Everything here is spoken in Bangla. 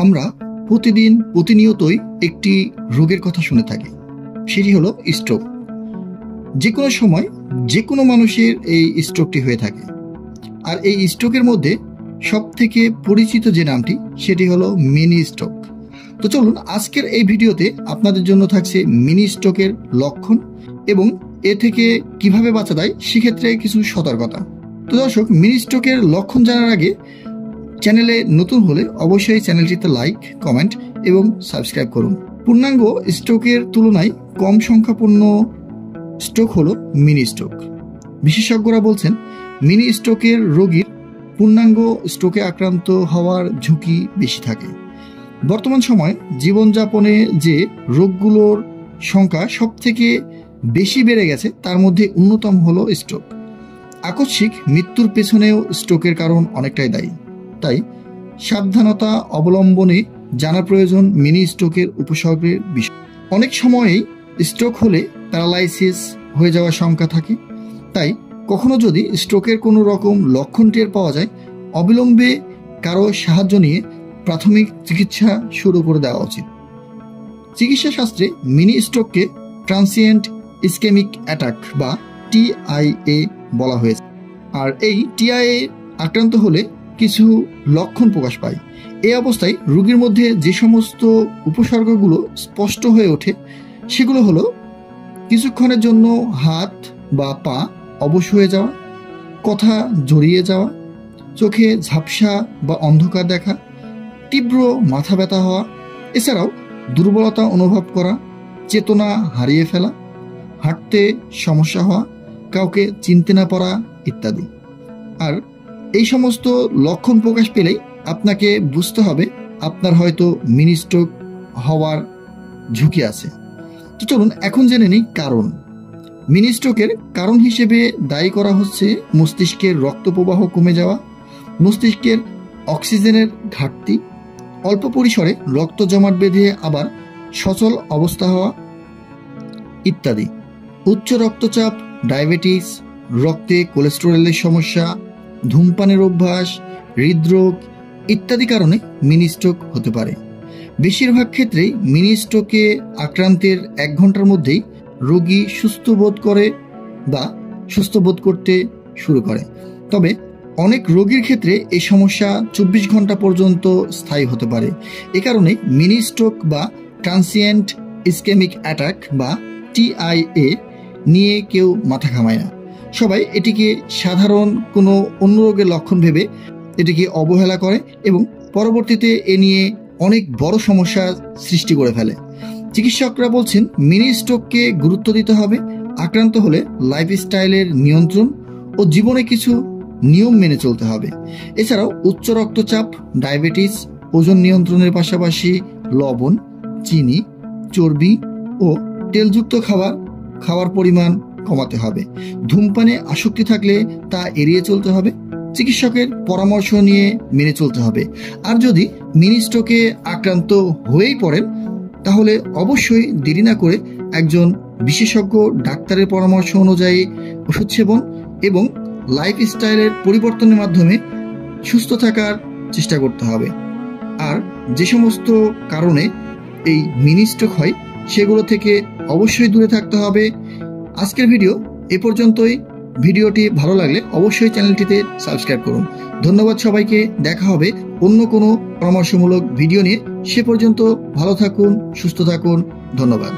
আমরা প্রতিদিন প্রতিনিয়তই একটি রোগের কথা শুনে থাকি, সেটি হলো স্ট্রোক। যে কোনো সময় যে কোনো মানুষের এই স্ট্রোকটি হয়ে থাকে। আর এই স্ট্রোকের মধ্যে সবথেকে পরিচিত যে নামটি সেটি হলো মিনি স্ট্রোক। তো চলুন আজকের এই ভিডিওতে আপনাদের জন্য থাকছে মিনি স্ট্রোকের লক্ষণ এবং এ থেকে কিভাবে বাঁচা যায় সেক্ষেত্রে কিছু সতর্কতা। তো দর্শক, মিনি স্ট্রোকের লক্ষণ জানার আগে চ্যানেলে নতুন হলে অবশ্যই চ্যানেলটিতে লাইক, কমেন্ট এবং সাবস্ক্রাইব করুন। পূর্ণাঙ্গ স্ট্রোকের তুলনায় কম সংখ্যাপূর্ণ স্ট্রোক হলো মিনি স্ট্রোক। বিশেষজ্ঞরা বলছেন মিনি স্ট্রোকের রোগীর পূর্ণাঙ্গ স্ট্রোকে আক্রান্ত হওয়ার ঝুঁকি বেশি থাকে। বর্তমান সময়ে জীবনযাপনে যে রোগগুলোর সংখ্যা সবথেকে বেশি বেড়ে গেছে তার মধ্যে অন্যতম হলো স্ট্রোক। আকস্মিক মৃত্যুর পেছনেও স্ট্রোকের কারণ অনেকটাই দায়ী। তাই সাবধানতা অবলম্বনে জানা প্রয়োজন মিনি স্ট্রোকের উপসর্গের বিষয়। অনেক সময়েই স্ট্রোক হলে প্যারালাইসিস হয়ে যাওয়ার শঙ্কা থাকে। তাই কখনো যদি স্ট্রোকের কোনো রকম লক্ষণ টের পাওয়া যায়, অবিলম্বে কারো সাহায্য নিয়ে প্রাথমিক চিকিৎসা শুরু করে দেওয়া উচিত। চিকিৎসা শাস্ত্রে মিনি স্ট্রোককে ট্রান্সিয়েন্ট ইসকেমিক অ্যাটাক বা TIA বলা হয়েছে। আর এই TIA আক্রান্ত হলে কিছু লক্ষণ প্রকাশ পায়। এই অবস্থায় রোগীর মধ্যে যে সমস্ত উপসর্গগুলো স্পষ্ট হয়ে ওঠে সেগুলো হলো কিছুক্ষণের জন্য হাত বা পা অবশ হয়ে যাওয়া, কথা জড়িয়ে যাওয়া, চোখে ঝাপসা বা অন্ধকার দেখা, তীব্র মাথা ব্যথা হওয়া, এছাড়াও দুর্বলতা অনুভব করা, চেতনা হারিয়ে ফেলা, হাঁটতে সমস্যা হওয়া, কাউকে চিনতে না পারা ইত্যাদি। আর এই সমস্ত লক্ষণ প্রকাশ পেলেই আপনাকে বুঝতে হবে আপনার হয়তো মিনি স্ট্রোক হওয়ার ঝুঁকি আছে। তো চলুন এখন জেনে নিই কারণ। মিনি স্ট্রোকের কারণ হিসেবে দায়ী করা হচ্ছে মস্তিষ্কের রক্ত প্রবাহ কমে যাওয়া, মস্তিষ্কের অক্সিজেনের ঘাটতি, অল্প পরিসরে রক্ত জমাট বেঁধে আবার সচল অবস্থা হওয়া ইত্যাদি। উচ্চ রক্তচাপ, ডায়াবেটিস, রক্তে কোলেস্টেরলের সমস্যা, ধূমপানের অভ্যাস, হৃদরোগ ইত্যাদি কারণে মিনি স্ট্রোক হতে পারে। বেশিরভাগ ক্ষেত্রেই মিনি স্ট্রোকে আক্রান্তের 1 ঘন্টার মধ্যেই রোগী সুস্থ বোধ করে বা সুস্থ বোধ করতে শুরু করে। তবে অনেক রোগীর ক্ষেত্রে এই সমস্যা 24 ঘন্টা পর্যন্ত স্থায়ী হতে পারে। এ কারণে মিনি স্ট্রোক বা ট্রান্সিয়েন্ট ইসকেমিক অ্যাটাক বা TIA নিয়ে কেউ মাথা ঘামায় না। সবাই এটিকে সাধারণ কোনো অন্য রোগের লক্ষণ ভেবে এটিকে অবহেলা করে এবং পরবর্তীতে এ নিয়ে অনেক বড় সমস্যার সৃষ্টি করে ফেলে। চিকিৎসকরা বলছেন মিনি স্ট্রোককে গুরুত্ব দিতে হবে। আক্রান্ত হলে লাইফস্টাইলের নিয়ন্ত্রণ ও জীবনে কিছু নিয়ম মেনে চলতে হবে। এছাড়াও উচ্চ রক্তচাপ, ডায়াবেটিস, ওজন নিয়ন্ত্রণের পাশাপাশি লবণ, চিনি, চর্বি ও তেলযুক্ত খাওয়ার পরিমাণ কমাতে হবে। ধূমপানে আসক্তি থাকলে তা এড়িয়ে চলতে হবে। চিকিৎসকের পরামর্শ নিয়ে মেনে চলতে হবে। আর যদি মিনি স্ট্রোকে আক্রান্ত হয়েই পড়েন তাহলে অবশ্যই দেরি না করে একজন বিশেষজ্ঞ ডাক্তারের পরামর্শ অনুযায়ী ওষুধ সেবন এবং লাইফস্টাইলের পরিবর্তনের মাধ্যমে সুস্থ থাকার চেষ্টা করতে হবে। আর যে সমস্ত কারণে এই মিনি স্ট্রোক হয় সেগুলো থেকে অবশ্যই দূরে থাকতে হবে। আজকের ভিডিও এ পর্যন্তই। ভিডিওটি ভালো লাগলে অবশ্যই চ্যানেলটিতে সাবস্ক্রাইব করুন। ধন্যবাদ সবাইকে। দেখা হবে অন্য কোনো পরামর্শমূলক ভিডিও নিয়ে। সে পর্যন্ত ভালো থাকুন, সুস্থ থাকুন। ধন্যবাদ।